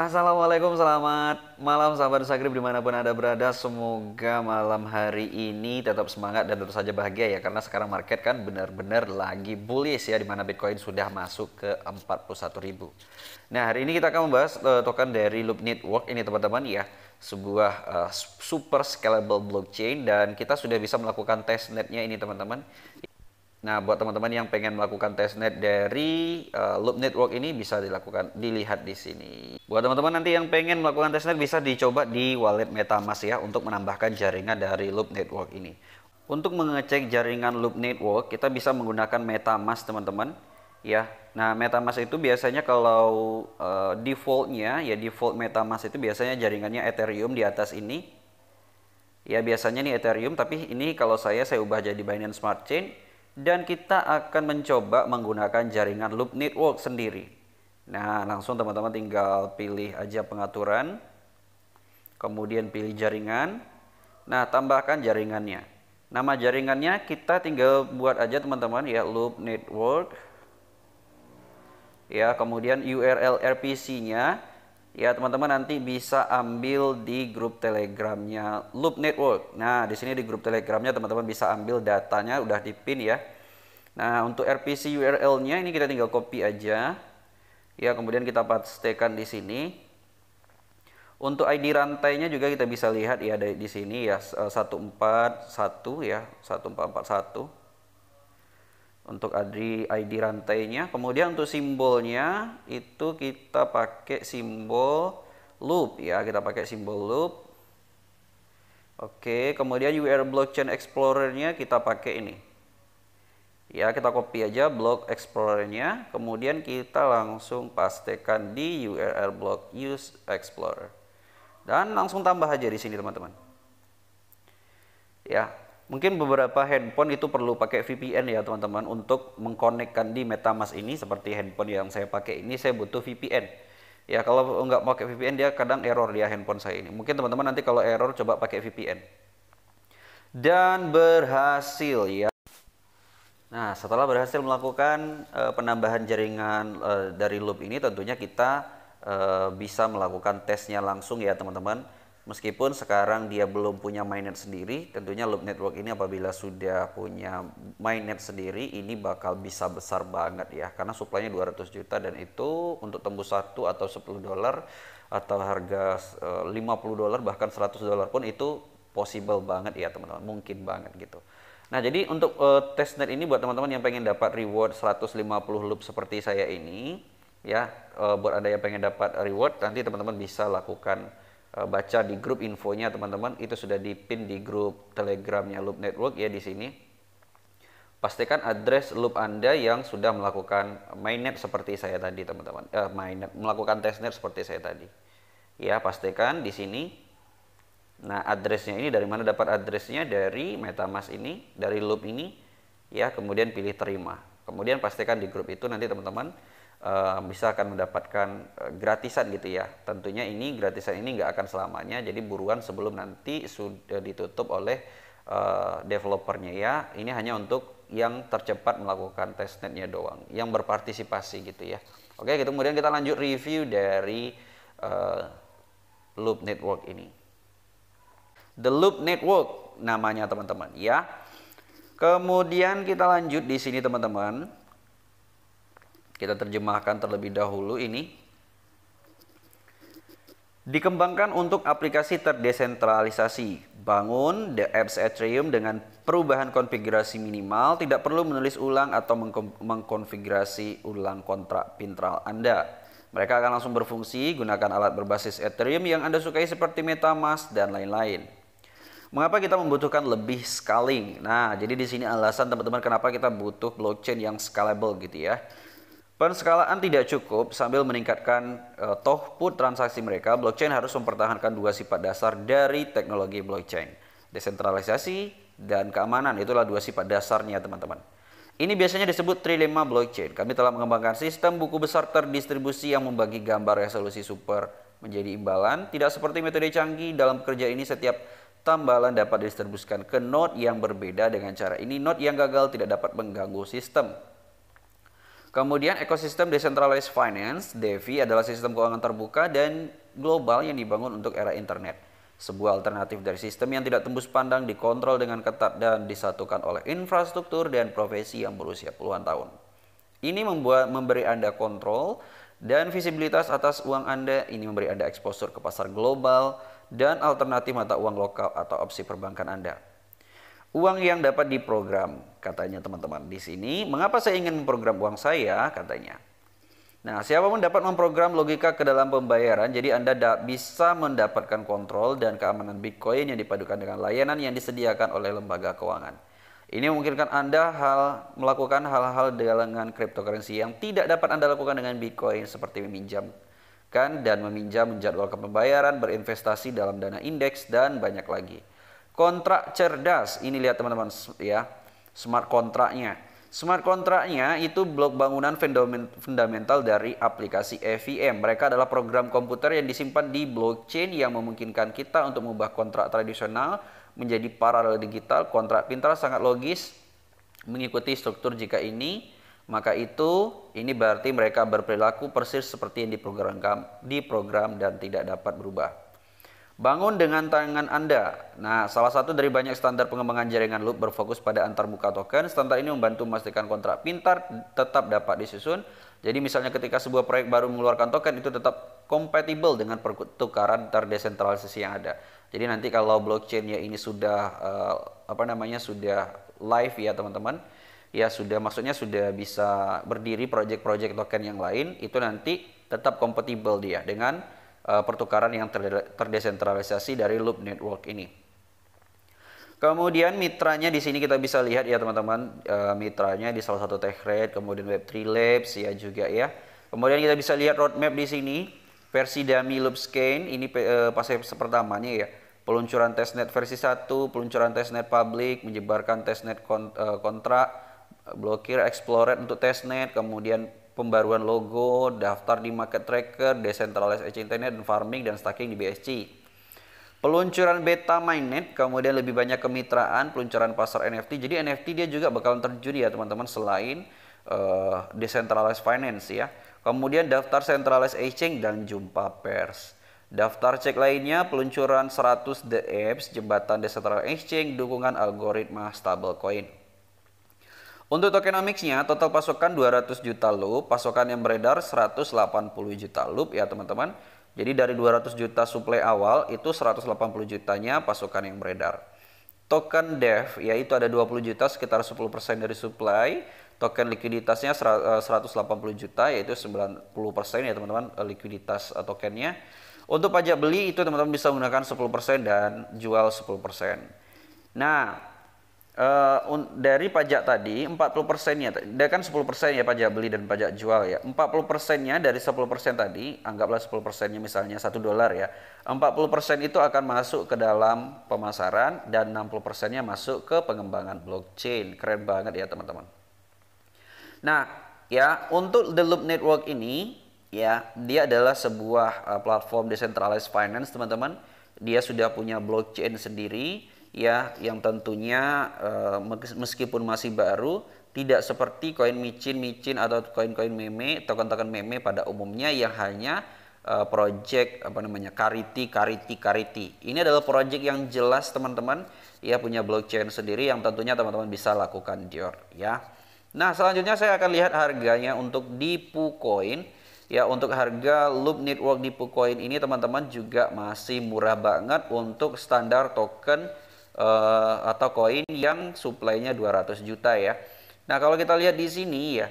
Assalamualaikum, selamat malam sahabat Sagrib dimanapun Anda berada. Semoga malam hari ini tetap semangat dan tentu saja bahagia ya. Karena sekarang market kan benar-benar lagi bullish ya, dimana Bitcoin sudah masuk ke 41.000. Nah, hari ini kita akan membahas token dari Loop Network ini teman-teman ya. Sebuah super scalable blockchain, dan kita sudah bisa melakukan testnetnya ini teman-teman. Nah, buat teman-teman yang pengen melakukan testnet dari Loop Network ini bisa dilihat di sini. Buat teman-teman nanti yang pengen melakukan testnet bisa dicoba di wallet MetaMask ya untuk menambahkan jaringan dari Loop Network ini. Untuk mengecek jaringan Loop Network kita bisa menggunakan MetaMask teman-teman ya. Nah, MetaMask itu biasanya kalau defaultnya ya, default MetaMask itu biasanya jaringannya Ethereum di atas ini. Ya, biasanya nih Ethereum, tapi ini kalau saya ubah jadi Binance Smart Chain. Dan kita akan mencoba menggunakan jaringan Loop Network sendiri. Nah, langsung teman-teman tinggal pilih aja pengaturan, kemudian pilih jaringan. Nah, tambahkan jaringannya. Nama jaringannya kita tinggal buat aja teman-teman ya, Loop Network. Ya, kemudian URL RPC-nya ya teman-teman nanti bisa ambil di grup Telegramnya Loop Network. Nah, di sini di grup Telegramnya teman-teman bisa ambil datanya, udah dipin ya. Nah, untuk RPC URL-nya ini kita tinggal copy aja. Ya, kemudian kita pastekan di sini. Untuk ID rantainya juga kita bisa lihat ya di sini ya, 141 ya, 1441. Untuk ID rantainya. Kemudian untuk simbolnya itu kita pakai simbol loop ya, kita pakai simbol loop. Oke, kemudian URL blockchain explorer-nya kita pakai ini ya, kita copy aja block explorer-nya, kemudian kita langsung pastekan di URL block use explorer dan langsung tambah aja di sini teman-teman ya. Mungkin beberapa handphone itu perlu pakai VPN ya teman-teman untuk mengkonekkan di MetaMask ini. Seperti handphone yang saya pakai ini, saya butuh VPN ya. Kalau nggak pakai VPN dia kadang error dia handphone saya ini. Mungkin teman-teman nanti kalau error coba pakai VPN. Dan berhasil ya. Nah, setelah berhasil melakukan penambahan jaringan dari loop ini, tentunya kita bisa melakukan tesnya langsung ya teman-teman. Meskipun sekarang dia belum punya mainnet sendiri, tentunya Loop Network ini apabila sudah punya mainnet sendiri, ini bakal bisa besar banget ya. Karena suplainya 200 juta, dan itu untuk tembus 1 atau 10 dolar atau harga 50 dolar bahkan 100 dolar pun itu possible banget ya teman-teman, mungkin banget gitu. Nah, jadi untuk testnet ini buat teman-teman yang pengen dapat reward 150 loop seperti saya ini ya, buat Anda yang pengen dapat reward, nanti teman-teman bisa lakukan baca di grup infonya teman-teman, itu sudah dipin di grup Telegramnya Loop Network ya di sini. Pastikan address loop Anda yang sudah melakukan mainnet seperti saya tadi teman-teman, melakukan testnet seperti saya tadi. Ya, pastikan di sini. Nah, addressnya ini dari mana dapat addressnya? Dari MetaMask ini, dari loop ini ya, kemudian pilih terima. Kemudian pastikan di grup itu nanti teman-teman bisa akan mendapatkan gratisan gitu ya. Tentunya ini gratisan ini nggak akan selamanya, jadi buruan sebelum nanti sudah ditutup oleh developernya ya. Ini hanya untuk yang tercepat melakukan testnetnya doang, yang berpartisipasi gitu ya. Oke, gitu. Kemudian kita lanjut review dari Loop Network ini. The Loop Network namanya teman-teman ya. Kemudian kita lanjut di sini teman-teman. Kita terjemahkan terlebih dahulu ini. Dikembangkan untuk aplikasi terdesentralisasi. Bangun the apps Ethereum dengan perubahan konfigurasi minimal. Tidak perlu menulis ulang atau mengkonfigurasi ulang kontrak Pintral Anda. Mereka akan langsung berfungsi. Gunakan alat berbasis Ethereum yang Anda sukai seperti MetaMask dan lain-lain. Mengapa kita membutuhkan lebih scaling? Nah, jadi di sini alasan teman-teman kenapa kita butuh blockchain yang scalable gitu ya. Penskalaan tidak cukup. Sambil meningkatkan throughput transaksi mereka, blockchain harus mempertahankan dua sifat dasar dari teknologi blockchain. Desentralisasi dan keamanan, itulah dua sifat dasarnya teman-teman. Ini biasanya disebut trilema blockchain. Kami telah mengembangkan sistem buku besar terdistribusi yang membagi gambar resolusi super menjadi imbalan. Tidak seperti metode canggih dalam kerja ini, setiap tambalan dapat didistribusikan ke node yang berbeda. Dengan cara ini, node yang gagal tidak dapat mengganggu sistem. Kemudian ekosistem Decentralized Finance, DeFi adalah sistem keuangan terbuka dan global yang dibangun untuk era internet. Sebuah alternatif dari sistem yang tidak tembus pandang, dikontrol dengan ketat dan disatukan oleh infrastruktur dan profesi yang berusia puluhan tahun. Ini memberi Anda kontrol dan visibilitas atas uang Anda, ini memberi Anda exposure ke pasar global dan alternatif mata uang lokal atau opsi perbankan Anda. Uang yang dapat diprogram, katanya teman-teman di sini. Mengapa saya ingin memprogram uang saya, katanya. Nah, siapapun dapat memprogram logika ke dalam pembayaran, jadi Anda bisa mendapatkan kontrol dan keamanan Bitcoin yang dipadukan dengan layanan yang disediakan oleh lembaga keuangan. Ini memungkinkan Anda melakukan hal-hal dengan cryptocurrency yang tidak dapat Anda lakukan dengan Bitcoin, seperti meminjamkan dan menjadwalkan pembayaran, berinvestasi dalam dana indeks, dan banyak lagi. Kontrak cerdas, ini lihat teman-teman ya, smart kontraknya. Smart kontraknya itu blok bangunan fundamental dari aplikasi EVM. Mereka adalah program komputer yang disimpan di blockchain yang memungkinkan kita untuk mengubah kontrak tradisional menjadi paralel digital. Kontrak pintar sangat logis, mengikuti struktur jika ini, maka ini berarti mereka berperilaku persis seperti yang diprogram dan tidak dapat berubah. Bangun dengan tangan Anda. Nah, salah satu dari banyak standar pengembangan jaringan loop berfokus pada antarmuka token. Standar ini membantu memastikan kontrak pintar tetap dapat disusun. Jadi misalnya ketika sebuah proyek baru mengeluarkan token, itu tetap kompatibel dengan pertukaran terdesentralisasi yang ada. Jadi nanti kalau blockchainnya ini sudah sudah live ya teman-teman, ya maksudnya sudah bisa berdiri project-project token yang lain, itu nanti tetap kompatibel dia dengan pertukaran yang terdesentralisasi dari Loop Network ini. Kemudian mitranya di sini kita bisa lihat ya teman-teman, mitranya di salah satu TechRed, kemudian Web3 Labs ya juga ya. Kemudian kita bisa lihat roadmap di sini, versi dummy Loopscan ini fase pertamanya ya. Peluncuran testnet versi 1, peluncuran testnet public, menyebarkan testnet kontrak, blokir Explorer untuk testnet, kemudian pembaruan logo, daftar di market tracker, decentralized exchange internet, dan farming dan staking di BSC. Peluncuran beta mainnet, kemudian lebih banyak kemitraan, peluncuran pasar NFT. Jadi NFT dia juga bakalan terjun ya teman-teman selain decentralized finance ya. Kemudian daftar centralized exchange dan jumpa pers. Daftar cek lainnya, peluncuran 100 The Apps, jembatan decentralized exchange, dukungan algoritma stablecoin. Untuk tokenomics-nya, total pasokan 200 juta loop, pasokan yang beredar 180 juta loop ya teman-teman. Jadi dari 200 juta supply awal, itu 180 jutanya pasokan yang beredar. Token DEV, yaitu ada 20 juta, sekitar 10% dari supply. Token likuiditasnya 180 juta, yaitu 90% ya teman-teman likuiditas tokennya. Untuk pajak beli, itu teman-teman bisa menggunakan 10% dan jual 10%. Nah, dari pajak tadi 40%-nya, dia kan 10% ya pajak beli dan pajak jual ya. 40%-nya dari 10% tadi, anggaplah 10%-nya misalnya $1 ya. 40% itu akan masuk ke dalam pemasaran dan 60%-nya masuk ke pengembangan blockchain. Keren banget ya teman-teman. Nah, ya untuk The Loop Network ini ya, dia adalah sebuah platform decentralized finance teman-teman. Dia sudah punya blockchain sendiri ya, yang tentunya meskipun masih baru, tidak seperti koin micin atau koin-koin meme, token-token meme pada umumnya yang hanya project kariti. Ini adalah project yang jelas teman-teman, ya punya blockchain sendiri yang tentunya teman-teman bisa lakukan ya. Nah, selanjutnya saya akan lihat harganya untuk di PooCoin. Ya, untuk harga Loop Network di PooCoin ini teman-teman juga masih murah banget untuk standar token atau koin yang supply-nya 200 juta ya. Nah, kalau kita lihat di sini ya,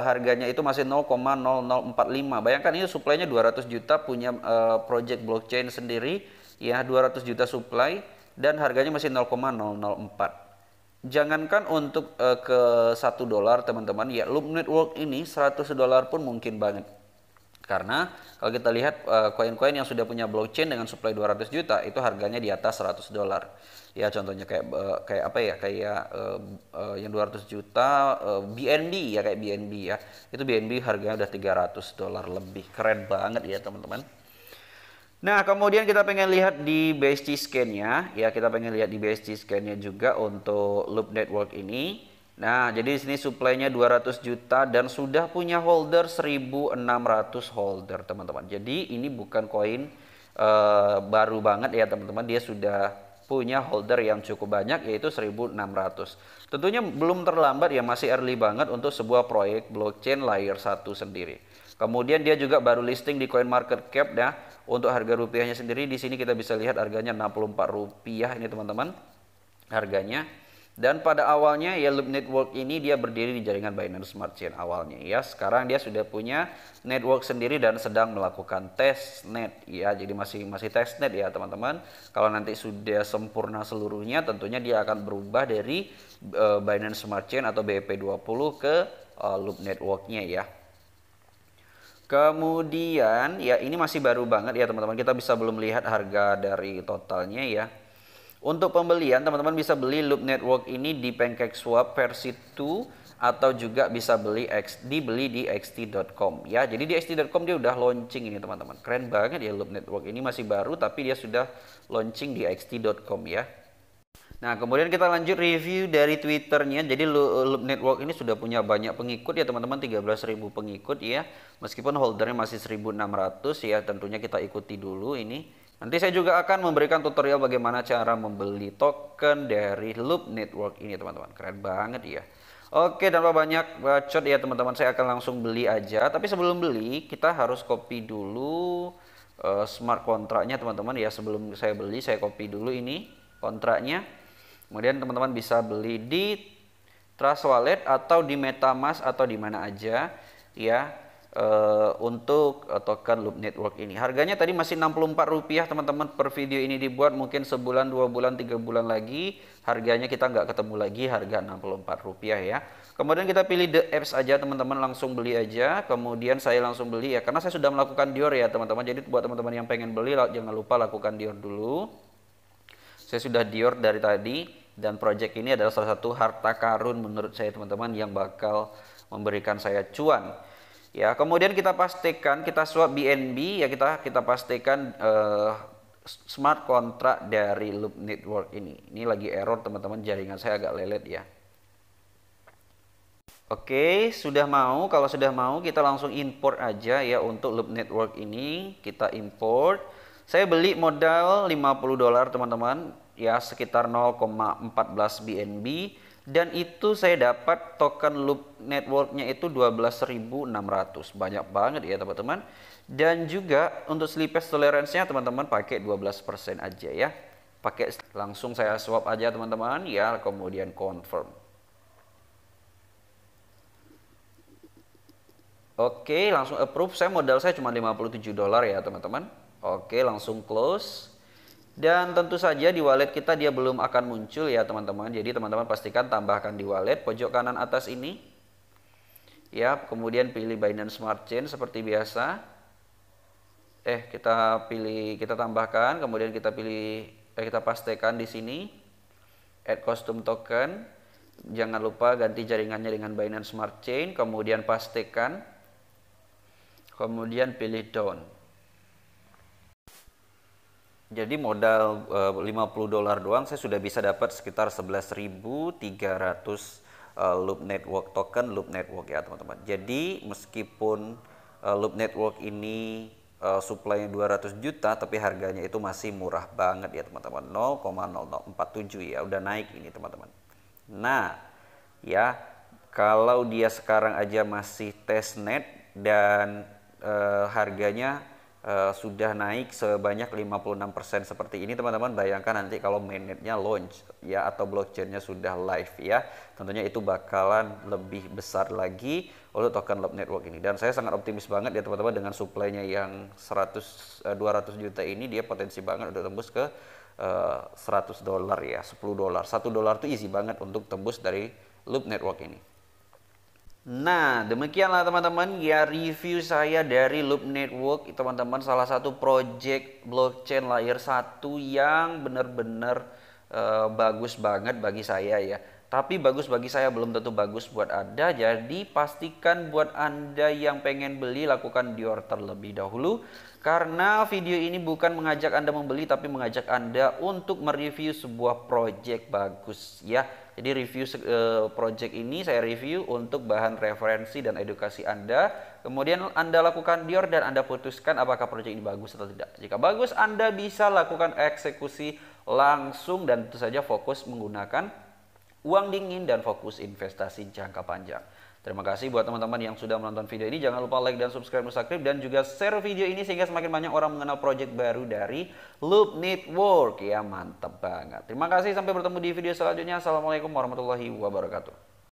harganya itu masih 0,0045. Bayangkan ini supply-nya 200 juta, punya project blockchain sendiri ya, 200 juta supply dan harganya masih 0,004. Jangankan untuk ke $1 teman-teman ya, Loop Network ini $100 pun mungkin banget. Karena kalau kita lihat koin-koin yang sudah punya blockchain dengan supply 200 juta itu harganya di atas $100. Ya contohnya kayak yang 200 juta BNB ya, kayak BNB ya. Itu BNB harganya udah $300 lebih. Keren banget ya teman-teman. Nah, kemudian kita pengen lihat di BSC scan-nya ya, kita pengen lihat di BSC scan-nya juga untuk Loop Network ini. Nah, jadi di sini supply-nya 200 juta dan sudah punya holder 1.600 holder, teman-teman. Jadi ini bukan koin baru banget ya, teman-teman. Dia sudah punya holder yang cukup banyak, yaitu 1.600. Tentunya belum terlambat ya, masih early banget untuk sebuah proyek blockchain layer 1 sendiri. Kemudian dia juga baru listing di CoinMarketCap ya. Untuk harga rupiahnya sendiri di sini kita bisa lihat harganya Rp64 ini, teman-teman. Harganya. Dan pada awalnya ya Loop Network ini dia berdiri di jaringan Binance Smart Chain awalnya ya. Sekarang dia sudah punya network sendiri dan sedang melakukan testnet ya. Jadi masih testnet ya, teman-teman. Kalau nanti sudah sempurna seluruhnya, tentunya dia akan berubah dari Binance Smart Chain atau BEP20 ke Loop Networknya ya. Kemudian ya ini masih baru banget ya, teman-teman. Kita bisa belum lihat harga dari totalnya ya. Untuk pembelian, teman-teman bisa beli Loop Network ini di PancakeSwap versi 2 atau juga bisa dibeli di xt.com ya. Jadi di xt.com dia udah launching ini, teman-teman. Keren banget ya Loop Network ini, masih baru tapi dia sudah launching di xt.com ya. Nah, kemudian kita lanjut review dari Twitternya. Jadi Loop Network ini sudah punya banyak pengikut ya, teman-teman, 13.000 pengikut ya. Meskipun holdernya masih 1.600 ya, tentunya kita ikuti dulu ini. Nanti saya juga akan memberikan tutorial bagaimana cara membeli token dari Loop Network ini, teman-teman. Keren banget ya. Oke, tanpa banyak bacot ya, teman-teman, saya akan langsung beli aja. Tapi sebelum beli, kita harus copy dulu smart kontraknya, teman-teman ya. Sebelum saya beli, saya copy dulu ini kontraknya. Kemudian teman-teman bisa beli di Trust Wallet atau di MetaMask atau di mana aja ya. Untuk token Loop Network ini harganya tadi masih Rp64, teman-teman, per video ini dibuat. Mungkin sebulan, 2 bulan, 3 bulan lagi harganya kita nggak ketemu lagi harga Rp64 ya. Kemudian kita pilih the apps aja, teman-teman, langsung beli aja. Kemudian saya langsung beli ya, karena saya sudah melakukan Dior ya, teman-teman. Jadi buat teman-teman yang pengen beli jangan lupa lakukan Dior dulu. Saya sudah Dior dari tadi, dan project ini adalah salah satu harta karun menurut saya, teman-teman, yang bakal memberikan saya cuan. Ya, kemudian kita pastikan kita swap BNB ya, kita pastikan smart contract dari Loop Network ini. Ini lagi error, teman-teman, jaringan saya agak lelet ya. Oke, sudah mau. Kalau sudah mau, kita langsung import aja ya untuk Loop Network ini. Kita import. Saya beli modal $50, teman-teman, ya, sekitar 0,14 BNB. Dan itu saya dapat token Loop Networknya itu 12.600. Banyak banget ya, teman-teman. Dan juga untuk slippage tolerance-nya, teman-teman, pakai 12% aja ya. Pakai langsung saya swap aja, teman-teman ya, kemudian confirm. Oke, langsung approve. Modal saya cuma $57 ya, teman-teman. Oke, langsung close. Dan tentu saja di wallet kita dia belum akan muncul ya, teman-teman. Jadi teman-teman pastikan tambahkan di wallet pojok kanan atas ini. Ya, kemudian pilih Binance Smart Chain seperti biasa. Kita tambahkan, kemudian kita pilih kita pastikan di sini add custom token. Jangan lupa ganti jaringannya dengan Binance Smart Chain, kemudian pastikan. Kemudian pilih down. Jadi modal $50 doang saya sudah bisa dapat sekitar 11.300 Loop Network token Loop Network ya, teman-teman. Jadi meskipun Loop Network ini supply-nya 200 juta tapi harganya itu masih murah banget ya, teman-teman. 0,0047 ya, udah naik ini, teman-teman. Nah, ya kalau dia sekarang aja masih testnet dan harganya sudah naik sebanyak 56% seperti ini, teman-teman. Bayangkan nanti kalau mainnetnya launch ya atau blockchainnya sudah live ya, tentunya itu bakalan lebih besar lagi untuk token Loop Network ini. Dan saya sangat optimis banget ya, teman-teman, dengan supply-nya yang 200 juta ini dia potensi banget untuk tembus ke $100 ya, $10. $1 itu easy banget untuk tembus dari Loop Network ini. Nah, demikianlah, teman-teman, ya review saya dari Loop Network, teman-teman. Salah satu project blockchain layer 1 yang benar-benar bagus banget bagi saya ya. Tapi bagus bagi saya, belum tentu bagus buat Anda. Jadi pastikan buat Anda yang pengen beli, lakukan Dior terlebih dahulu. Karena video ini bukan mengajak Anda membeli, tapi mengajak Anda untuk mereview sebuah project bagus ya. Jadi review project ini saya review untuk bahan referensi dan edukasi Anda. Kemudian Anda lakukan Dior dan Anda putuskan apakah project ini bagus atau tidak. Jika bagus, Anda bisa lakukan eksekusi langsung dan tentu saja fokus menggunakan uang dingin dan fokus investasi jangka panjang. Terima kasih buat teman-teman yang sudah menonton video ini. Jangan lupa like dan subscribe dan juga share video ini sehingga semakin banyak orang mengenal project baru dari Loop Network. Ya, mantap banget. Terima kasih, sampai bertemu di video selanjutnya. Assalamualaikum warahmatullahi wabarakatuh.